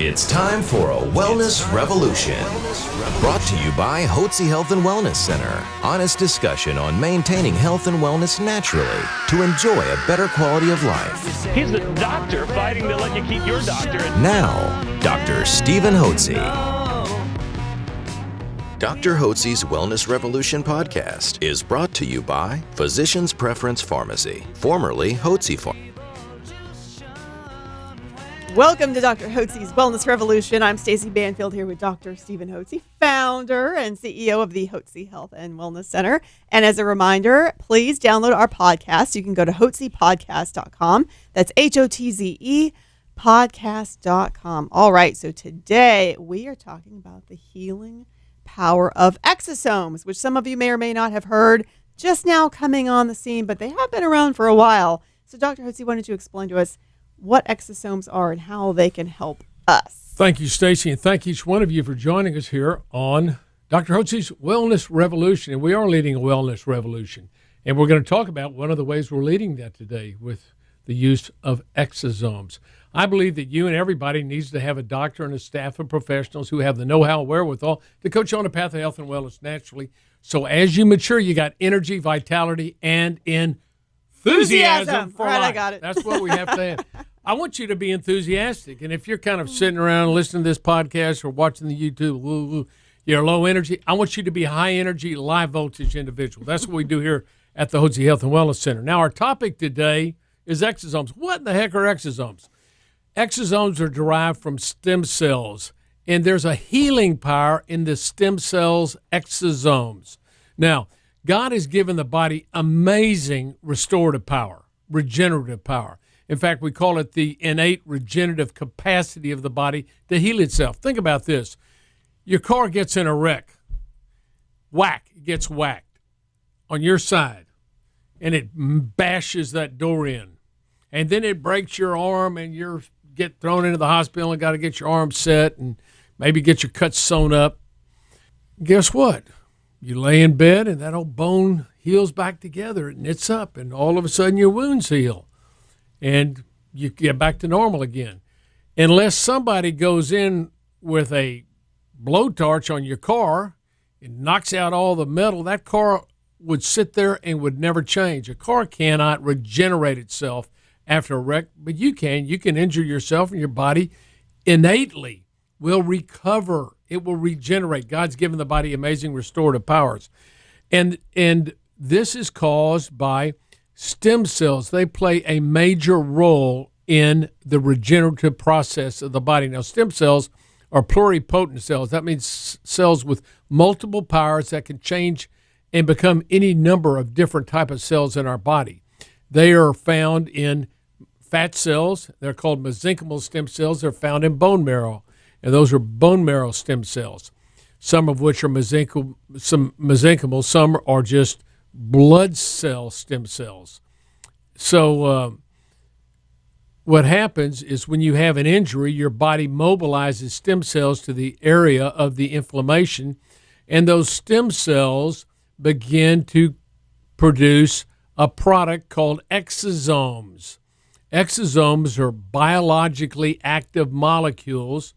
It's time for a Wellness Revolution. Brought to you by Hotze Health and Wellness Center. Honest discussion on maintaining health and wellness naturally to enjoy a better quality of life. He's the doctor fighting to let you keep your doctorate. Now, Dr. Stephen Hotze. Dr. Hotze's Wellness Revolution podcast is brought to you by Physicians Preference Pharmacy, formerly Hotze Pharmacy. Welcome to Dr. Hotze's Wellness Revolution. I'm Stacey Banfield here with Dr. Stephen Hotze, founder and CEO of the Hotze Health and Wellness Center. And as a reminder, please download our podcast. You can go to hotzepodcast.com. That's HOTZE podcast.com. All right, so today we are talking about the healing power of exosomes, which some of you may or may not have heard just now coming on the scene, but they have been around for a while. So Dr. Hotze, why don't you explain to us what exosomes are and how they can help us? Thank you, Stacey, and thank each one of you for joining us here on Dr. Hotze's Wellness Revolution. And we are leading a wellness revolution. And we're going to talk about one of the ways we're leading that today with the use of exosomes. I believe that you and everybody needs to have a doctor and a staff of professionals who have the know-how and wherewithal to coach you on a path of health and wellness naturally. So as you mature, you got energy, vitality, and enthusiasm for All right, life. I got it. That's what we have to have. I want you to be enthusiastic. And if you're kind of sitting around listening to this podcast or watching the YouTube, you're low energy, I want you to be a high energy, high voltage individual. That's what we do here at the Hotze Health and Wellness Center. Now, our topic today is exosomes. What in the heck are exosomes? Exosomes are derived from stem cells, and there's a healing power in the stem cells' exosomes. Now, God has given the body amazing restorative power, regenerative power. In fact, we call it the innate regenerative capacity of the body to heal itself. Think about this. Your car gets in a wreck. It gets whacked on your side, and it bashes that door in. And then it breaks your arm, and you get thrown into the hospital and got to get your arm set and maybe get your cuts sewn up. Guess what? You lay in bed, and that old bone heals back together. It knits up, and all of a sudden your wounds heal. And you get back to normal again. Unless somebody goes in with a blowtorch on your car and knocks out all the metal, that car would sit there and would never change. A car cannot regenerate itself after a wreck, but you can. You can injure yourself, and your body innately will recover. It will regenerate. God's given the body amazing restorative powers. And this is caused by stem cells. They play a major role in the regenerative process of the body. Now, stem cells are pluripotent cells. That means cells with multiple powers that can change and become any number of different type of cells in our body. They are found in fat cells. They're called mesenchymal stem cells. They're found in bone marrow, and those are bone marrow stem cells, some of which are mesenchymal, some are just blood cell stem cells. So what happens is when you have an injury, your body mobilizes stem cells to the area of the inflammation, and those stem cells begin to produce a product called exosomes. Exosomes are biologically active molecules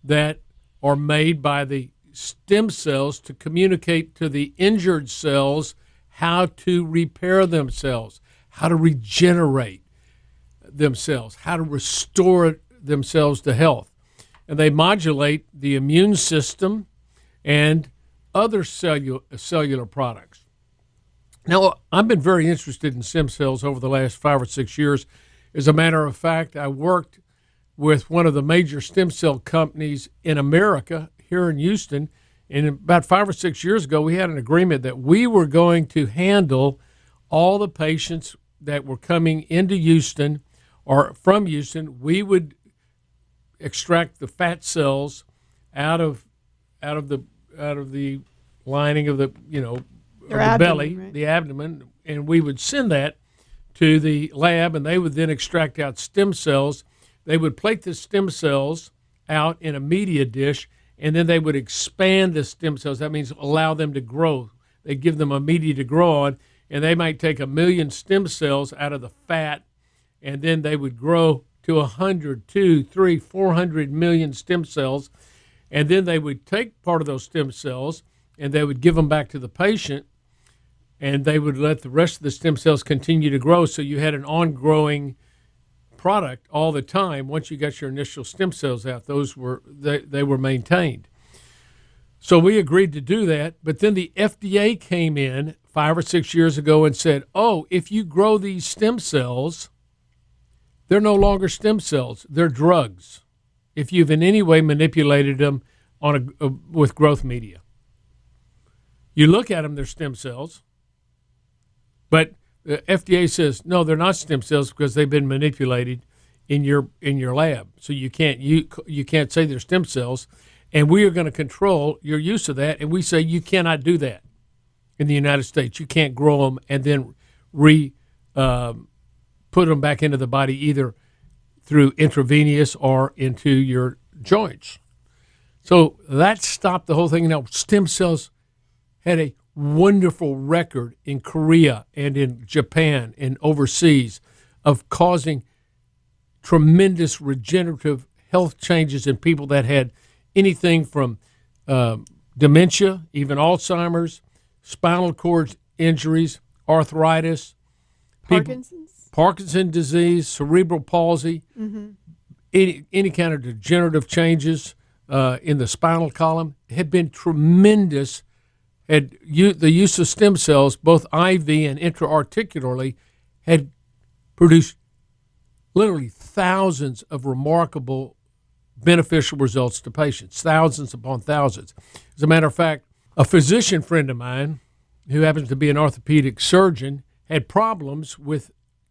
that are made by the stem cells to communicate to the injured cells how to repair themselves, how to regenerate themselves, how to restore themselves to health. And they modulate the immune system and other cellular products. Now, I've been very interested in stem cells over the last 5 or 6 years. As a matter of fact, I worked with one of the major stem cell companies in America here in Houston. And about 5 or 6 years ago, we had an agreement that we were going to handle all the patients that were coming into Houston or from Houston. We would extract the fat cells out of the lining of the of the belly, right? The abdomen, and we would send that to the lab, and they would then extract out stem cells. They would plate the stem cells out in a media dish, and then they would expand the stem cells. That means allow them to grow. They give them a media to grow on, and they might take 1 million stem cells out of the fat, and then they would grow to 100, 2, 3, 400 million stem cells. And then they would take part of those stem cells and they would give them back to the patient, and they would let the rest of the stem cells continue to grow. So you had an ongoing product all the time. Once you got your initial stem cells out, they were maintained. So we agreed to do that. But then the FDA came in 5 or 6 years ago and said, oh, if you grow these stem cells, they're no longer stem cells. They're drugs if you've in any way manipulated them with growth media. You look at them, they're stem cells. But the FDA says, no, they're not stem cells because they've been manipulated in your lab. So you can't say they're stem cells. And we are going to control your use of that. And we say you cannot do that in the United States. You can't grow them and then put them back into the body either through intravenous or into your joints. So that stopped the whole thing. Now, stem cells had a wonderful record in Korea and in Japan and overseas of causing tremendous regenerative health changes in people that had anything from dementia, even Alzheimer's, spinal cord injuries, arthritis, Parkinson's disease, cerebral palsy, any kind of degenerative changes in the spinal column had been tremendous. The use of stem cells, both IV and intra-articularly, had produced literally thousands of remarkable beneficial results to patients, thousands upon thousands. As a matter of fact, a physician friend of mine who happens to be an orthopedic surgeon had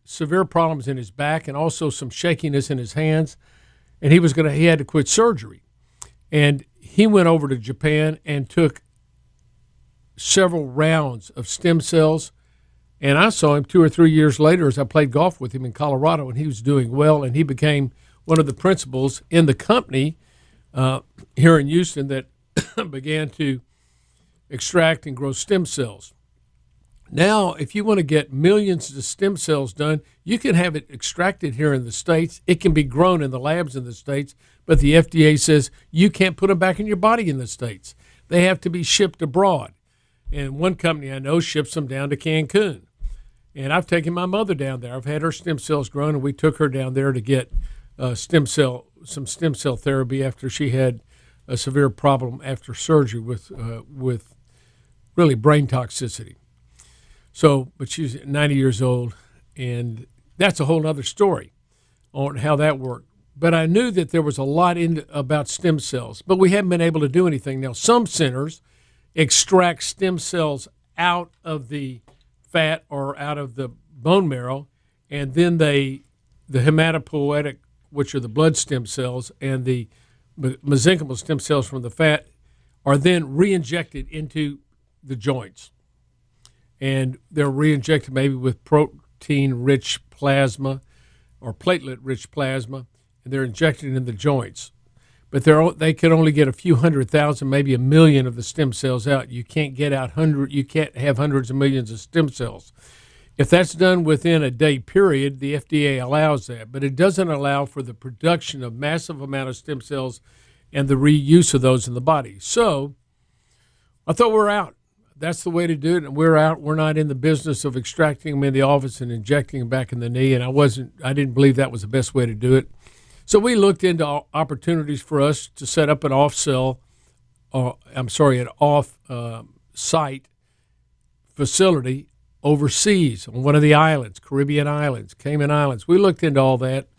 severe problems in his back and also some shakiness in his hands, and he had to quit surgery. And he went over to Japan and took several rounds of stem cells, and I saw him 2 or 3 years later as I played golf with him in Colorado, and he was doing well, and he became one of the principals in the company here in Houston that began to extract and grow stem cells. Now, if you want to get millions of stem cells done, you can have it extracted here in the States. It can be grown in the labs in the States, but the FDA says you can't put them back in your body in the States. They have to be shipped abroad. And one company I know ships them down to Cancun. And I've taken my mother down there. I've had her stem cells grown, and we took her down there to get some stem cell therapy after she had a severe problem after surgery with really brain toxicity. So, but she's 90 years old, and that's a whole other story on how that worked. But I knew that there was a lot about stem cells, but we haven't been able to do anything. Now, some centers extract stem cells out of the fat or out of the bone marrow, and then the hematopoietic, which are the blood stem cells, and the mesenchymal stem cells from the fat are then re-injected into the joints. And they're re-injected maybe with protein-rich plasma or platelet-rich plasma, and they're injected in the joints. But they can only get a few 100,000, maybe 1 million of the stem cells out. You can't get out you can't have hundreds of millions of stem cells. If that's done within a day period, the FDA allows that, but it doesn't allow for the production of massive amount of stem cells and the reuse of those in the body. So I thought we're out. That's the way to do it, and we're out. We're not in the business of extracting them in the office and injecting them back in the knee, and I didn't believe that was the best way to do it. So we looked into opportunities for us to set up an off-site facility overseas on one of the islands, Caribbean islands, Cayman Islands. We looked into all that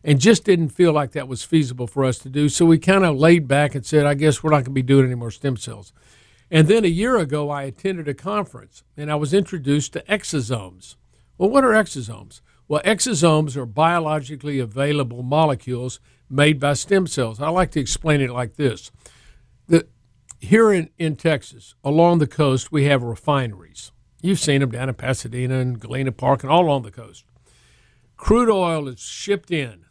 and just didn't feel like that was feasible for us to do. So we kind of laid back and said, I guess we're not going to be doing any more stem cells. And then a year ago, I attended a conference, and I was introduced to exosomes. Well, what are exosomes? Well, exosomes are biologically available molecules made by stem cells. I like to explain it like this. Here in Texas, along the coast, we have refineries. You've seen them down in Pasadena and Galena Park and all along the coast. Crude oil is shipped in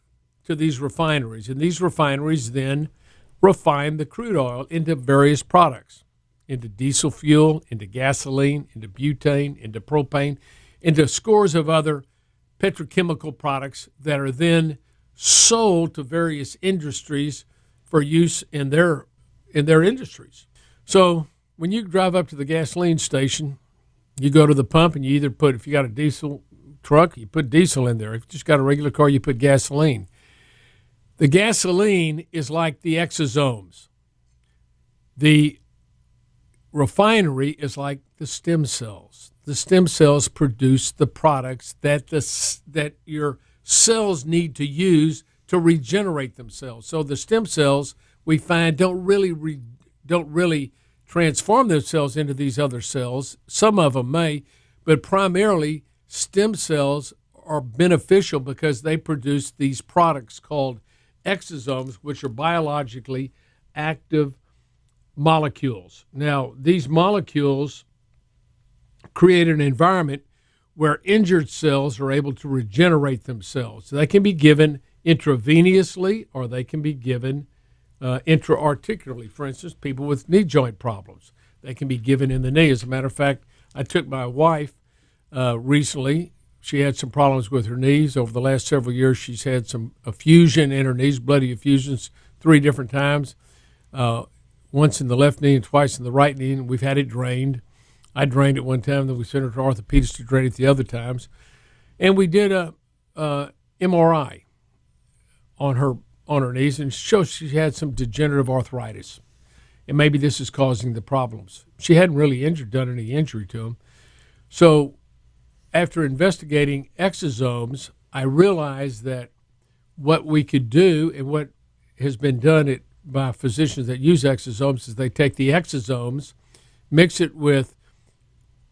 to these refineries, and these refineries then refine the crude oil into various products, into diesel fuel, into gasoline, into butane, into propane, into scores of other petrochemical products that are then sold to various industries for use in their industries. So when you drive up to the gasoline station, you go to the pump and you either put, if you got a diesel truck, you put diesel in there. If you just got a regular car, you put gasoline. The gasoline is like the exosomes. The refinery is like the stem cells. The stem cells produce the products that your cells need to use to regenerate themselves. So the stem cells, we find, don't really transform themselves into these other cells. Some of them may, but primarily stem cells are beneficial because they produce these products called exosomes, which are biologically active molecules. Now, these molecules create an environment where injured cells are able to regenerate themselves. They can be given intravenously or they can be given intra-articularly. For instance, people with knee joint problems, they can be given in the knee. As a matter of fact, I took my wife recently. She had some problems with her knees. Over the last several years, she's had some effusion in her knees, bloody effusions 3 different times, once in the left knee and twice in the right knee, and we've had it drained. I drained it one time, then we sent her to orthopedics to drain it the other times. And we did a MRI on her knees, and it shows she had some degenerative arthritis. And maybe this is causing the problems. She hadn't really done any injury to them. So after investigating exosomes, I realized that what we could do and what has been done by physicians that use exosomes is they take the exosomes, mix it with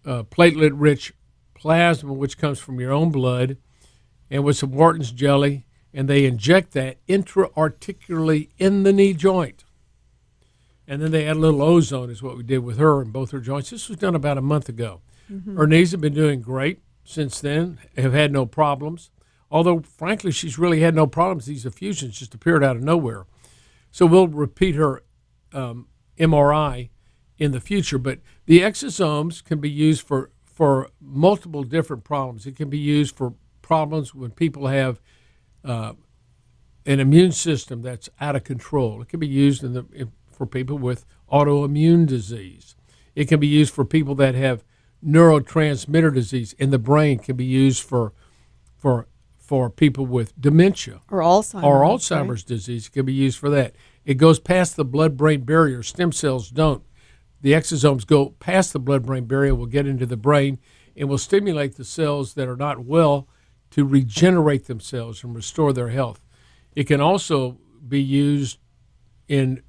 platelet-rich plasma, which comes from your own blood, and with some Wharton's jelly, and they inject that intra-articularly in the knee joint. And then they add a little ozone is what we did with her in both her joints. This was done about a month ago. Mm-hmm. Her knees have been doing great since then, have had no problems. Although, frankly, she's really had no problems. These effusions just appeared out of nowhere. So we'll repeat her MRI in the future. But the exosomes can be used for multiple different problems. It can be used for problems when people have an immune system that's out of control. It can be used for people with autoimmune disease. It can be used for people that have neurotransmitter disease in the brain. It can be used for people with dementia or Alzheimer's right? Disease. It can be used for that. It goes past the blood-brain barrier. Stem cells don't. The exosomes go past the blood-brain barrier, will get into the brain, and will stimulate the cells that are not well to regenerate themselves and restore their health. It can also be used in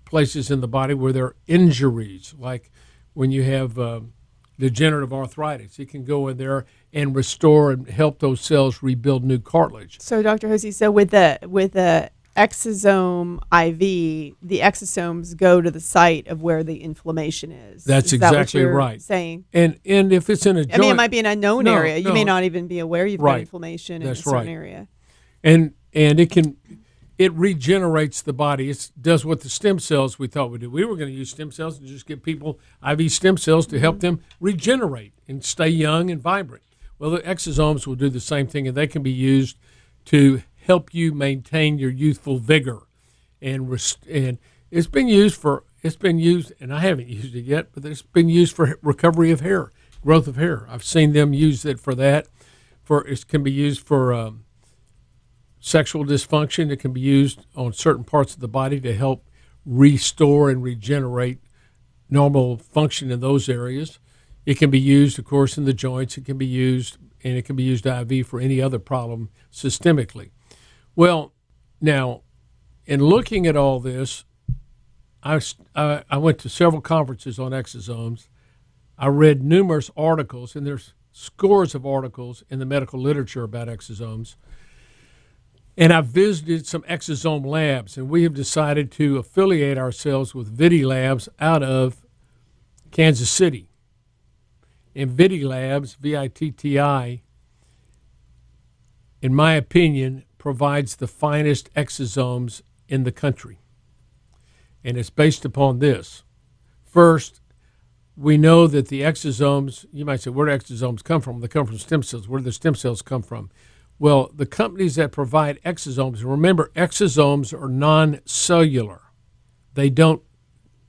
places in the body where there are injuries, like when you have degenerative arthritis. It can go in there and restore and help those cells rebuild new cartilage. So, Dr. Hotze, so with the exosome IV, the exosomes go to the site of where the inflammation is. That's exactly right. Saying. And if it's in a joint, I mean, it might be an unknown area. You may not even be aware you've got inflammation in a certain area. And it regenerates the body. It does what the stem cells we thought would do. We were going to use stem cells and just give people IV stem cells to help them regenerate and stay young and vibrant. Well, the exosomes will do the same thing, and they can be used to help you maintain your youthful vigor. And it's been used, and I haven't used it yet, but it's been used for recovery of hair, growth of hair. I've seen them use it for that. It can be used for sexual dysfunction. It can be used on certain parts of the body to help restore and regenerate normal function in those areas. It can be used, of course, in the joints. It can be used IV for any other problem systemically. Well, now, in looking at all this, I went to several conferences on exosomes. I read numerous articles, and there's scores of articles in the medical literature about exosomes. And I visited some exosome labs, and we have decided to affiliate ourselves with Vidi Labs out of Kansas City. And Vidi Labs, VITTI, in my opinion, provides the finest exosomes in the country. And it's based upon this. First, we know that the exosomes, you might say, where do exosomes come from? They come from stem cells. Where do the stem cells come from? Well, the companies that provide exosomes, remember, exosomes are non-cellular. They don't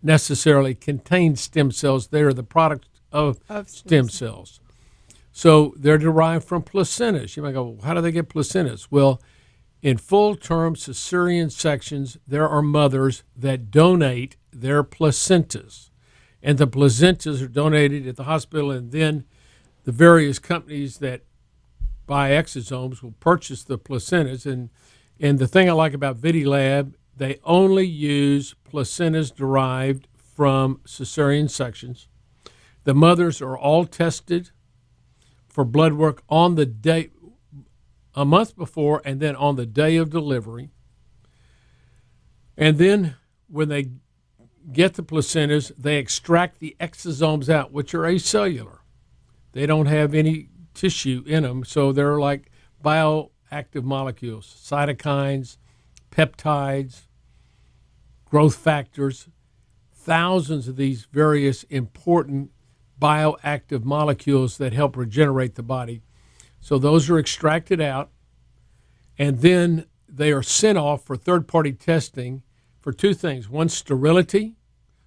necessarily contain stem cells. They are the product of stem cells. So they're derived from placentas. You might go, well, how do they get placentas? Well, in full-term cesarean sections, there are mothers that donate their placentas. And the placentas are donated at the hospital, and then the various companies that buy exosomes will purchase the placentas. And the thing I like about VidiLab, they only use placentas derived from cesarean sections. The mothers are all tested for blood work on the day, a month before, and then on the day of delivery. And then when they get the placentas, they extract the exosomes out, which are acellular. They don't have any tissue in them, so they're like bioactive molecules, cytokines, peptides, growth factors, thousands of these various important bioactive molecules that help regenerate the body. So those are extracted out, and then they are sent off for third-party testing for two things. One, sterility.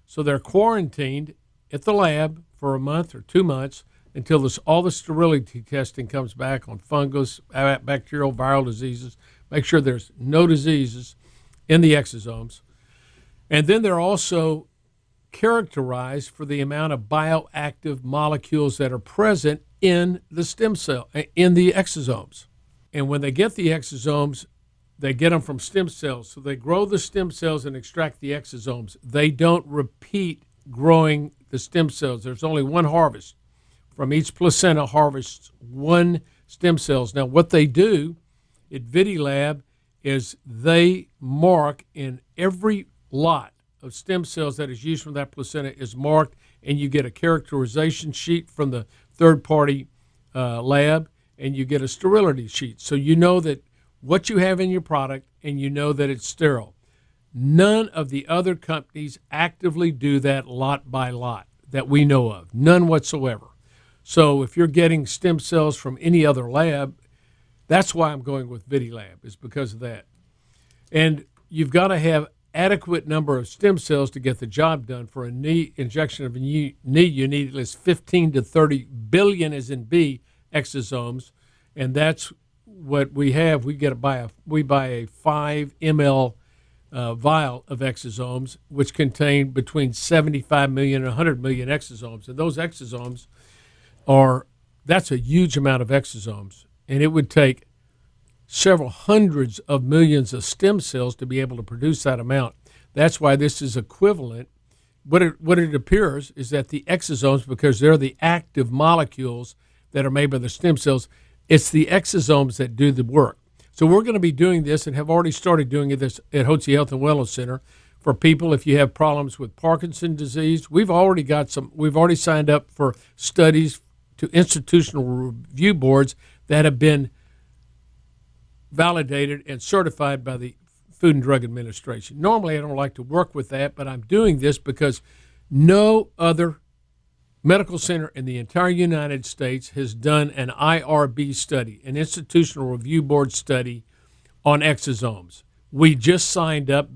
So they're quarantined at the lab for a month or 2 months until all the sterility testing comes back on fungus, bacterial, viral diseases. Make sure there's no diseases in the exosomes. And then they're also characterized for the amount of bioactive molecules that are present in the stem cell, in the exosomes. And when they get the exosomes, they get them from stem cells. So they grow the stem cells and extract the exosomes. They don't repeat growing the stem cells. There's only one harvest. From each placenta harvests one stem cells. Now, what they do at VidiLab is they mark in every lot of stem cells that is used from that placenta is marked, and you get a characterization sheet from the third-party lab, and you get a sterility sheet. So you know that what you have in your product, and you know that it's sterile. None of the other companies actively do that lot by lot that we know of, none whatsoever. So if you're getting stem cells from any other lab, that's why I'm going with VidiLab, is because of that. And you've got to have adequate number of stem cells to get the job done. For a knee injection of a knee, you need at least 15 to 30 billion, as in B, exosomes, and that's what we have. We buy a 5 ml vial of exosomes, which contain between 75 million and 100 million exosomes, and those exosomes that's a huge amount of exosomes, and it would take several hundreds of millions of stem cells to be able to produce that amount. That's why this is equivalent. What it appears is that the exosomes, because they're the active molecules that are made by the stem cells, it's the exosomes that do the work. So we're going to be doing this and have already started doing this at Hotze Health and Wellness Center for people if you have problems with Parkinson's disease. We've already signed up for studies to institutional review boards that have been validated and certified by the Food and Drug Administration. Normally, I don't like to work with that, but I'm doing this because no other medical center in the entire United States has done an IRB study, an institutional review board study on exosomes. We just signed up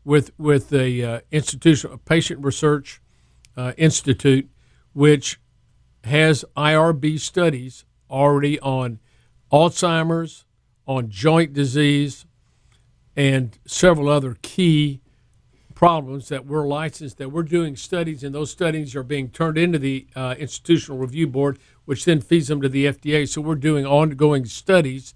with the Institutional Patient Research Institute, which has IRB studies already on Alzheimer's, on joint disease, and several other key problems that we're licensed, that we're doing studies, and those studies are being turned into the Institutional Review Board, which then feeds them to the FDA. So we're doing ongoing studies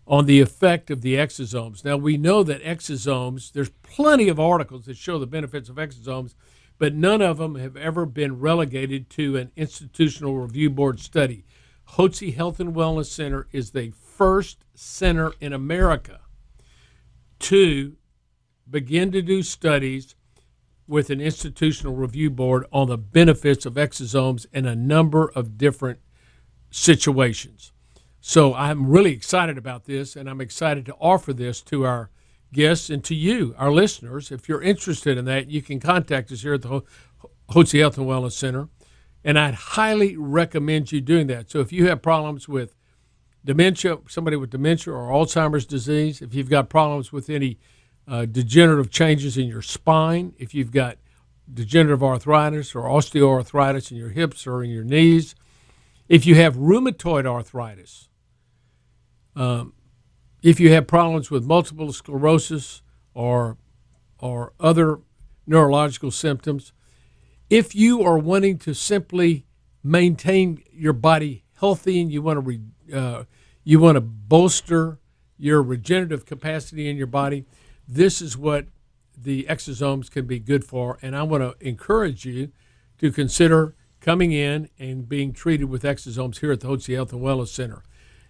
on the effect of the exosomes. Now, we know that exosomes, there's plenty of articles that show the benefits of exosomes, but none of them have ever been relegated to an Institutional Review Board study. Hotze Health and Wellness Center is the first center in America to begin to do studies with an institutional review board on the benefits of exosomes in a number of different situations. So I'm really excited about this, and I'm excited to offer this to our guests and to you, our listeners. If you're interested in that, you can contact us here at the Hotze Health and Wellness Center, and I'd highly recommend you doing that. So if you have problems with dementia, somebody with dementia or Alzheimer's disease, if you've got problems with any degenerative changes in your spine, if you've got degenerative arthritis or osteoarthritis in your hips or in your knees, if you have rheumatoid arthritis, if you have problems with multiple sclerosis or other neurological symptoms, if you are wanting to simply maintain your body healthy and you want to bolster your regenerative capacity in your body, this is what the exosomes can be good for. And I want to encourage you to consider coming in and being treated with exosomes here at the Hotze Health and Wellness Center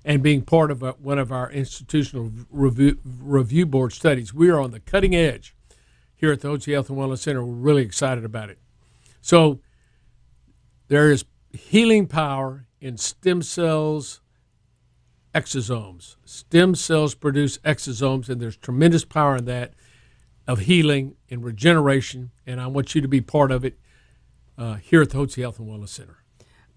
and being part of one of our institutional review board studies. We are on the cutting edge here at the Hotze Health and Wellness Center. We're really excited about it. So there is healing power in stem cells, exosomes. Stem cells produce exosomes, and there's tremendous power in that of healing and regeneration, and I want you to be part of it here at the Hotze Health and Wellness Center.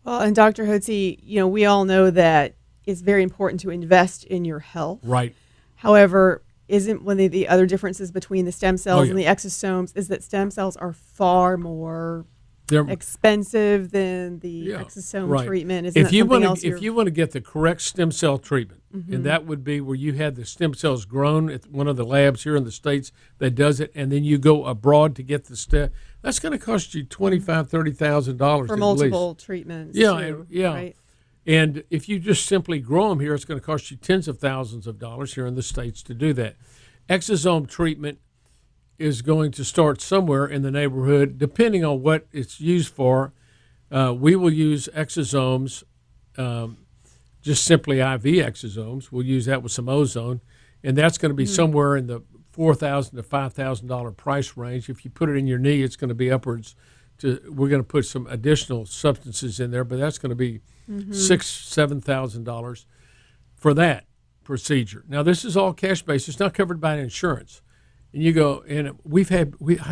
Well, and Dr. Hotze, we all know that it's very important to invest in your health. Right. However, isn't one of the other differences between the stem cells and the exosomes is that stem cells are far more expensive than the exosome treatment? Isn't if you want to get the correct stem cell treatment, and that would be where you had the stem cells grown at one of the labs here in the States that does it, and then you go abroad to get the stem, that's going to cost you $25,000, $30,000 for multiple treatments. Right? And if you just simply grow them here, it's going to cost you tens of thousands of dollars here in the States to do that. Exosome treatment is going to start somewhere in the neighborhood, depending on what it's used for. We will use exosomes, just simply IV exosomes. We'll use that with some ozone, and that's going to be somewhere in the $4,000 to $5,000 price range. If you put it in your knee, it's going to be upwards to. We're going to put some additional substances in there, but that's going to be $6,000-$7,000 for that procedure. Now, this is all cash based. It's not covered by insurance. And you go, and I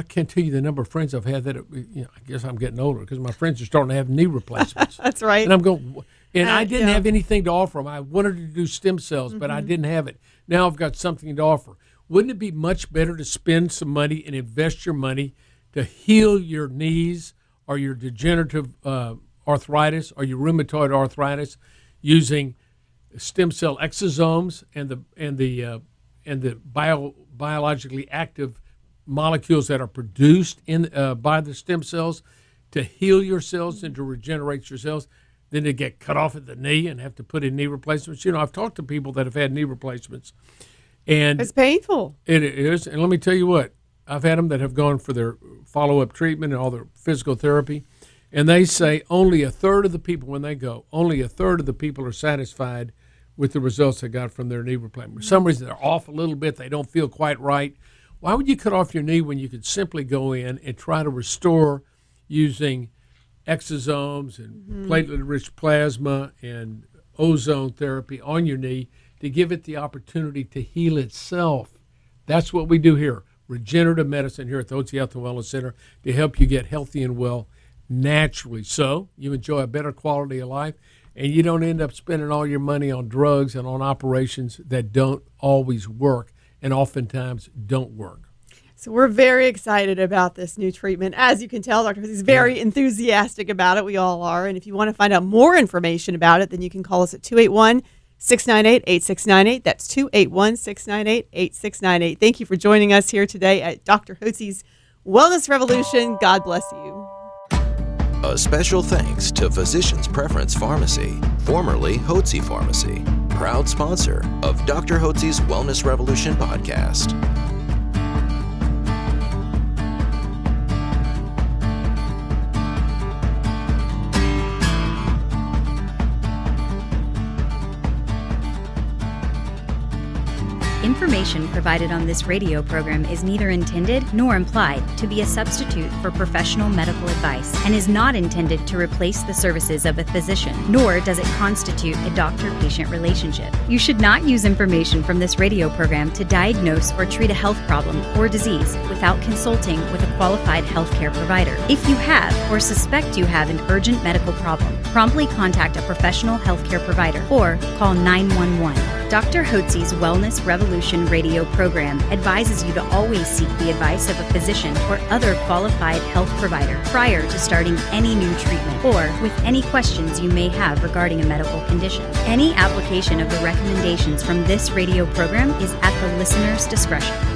can't tell you the number of friends I've had that, I guess I'm getting older because my friends are starting to have knee replacements. That's right. And I'm going, and I didn't have anything to offer them. I wanted to do stem cells, but I didn't have it. Now I've got something to offer. Wouldn't it be much better to spend some money and invest your money to heal your knees or your degenerative arthritis or your rheumatoid arthritis using stem cell exosomes and the biologically active molecules that are produced by the stem cells to heal your cells and to regenerate your cells, than to get cut off at the knee and have to put in knee replacements? I've talked to people that have had knee replacements, and it's painful. It is, and let me tell you what, I've had them that have gone for their follow-up treatment and all their physical therapy, and they say only a third of the people, when they go, only a third of the people are satisfied with the results they got from their knee replacement. For some reason, they're off a little bit. They don't feel quite right. Why would you cut off your knee when you could simply go in and try to restore using exosomes and platelet-rich plasma and ozone therapy on your knee to give it the opportunity to heal itself? That's what we do here. Regenerative medicine here at the Hotze Health and Wellness Center to help you get healthy and well naturally, so you enjoy a better quality of life and you don't end up spending all your money on drugs and on operations that don't always work and oftentimes don't work. So we're very excited about this new treatment. As you can tell, Dr. Hotze's very enthusiastic about it. We all are. And if you want to find out more information about it, then you can call us at 281-698-8698. That's 281-698-8698. Thank you for joining us here today at Dr. Hotze's Wellness Revolution. God bless you. A special thanks to Physicians Preference Pharmacy, formerly Hotze Pharmacy, proud sponsor of Dr. Hotze's Wellness Revolution podcast. Information information provided on this radio program is neither intended nor implied to be a substitute for professional medical advice and is not intended to replace the services of a physician, nor does it constitute a doctor-patient relationship. You should not use information from this radio program to diagnose or treat a health problem or disease without consulting with a qualified healthcare provider. If you have or suspect you have an urgent medical problem, promptly contact a professional healthcare provider or call 911. Dr. Hotze's Wellness Revolution radio program advises you to always seek the advice of a physician or other qualified health provider prior to starting any new treatment or with any questions you may have regarding a medical condition. Any application of the recommendations from this radio program is at the listener's discretion.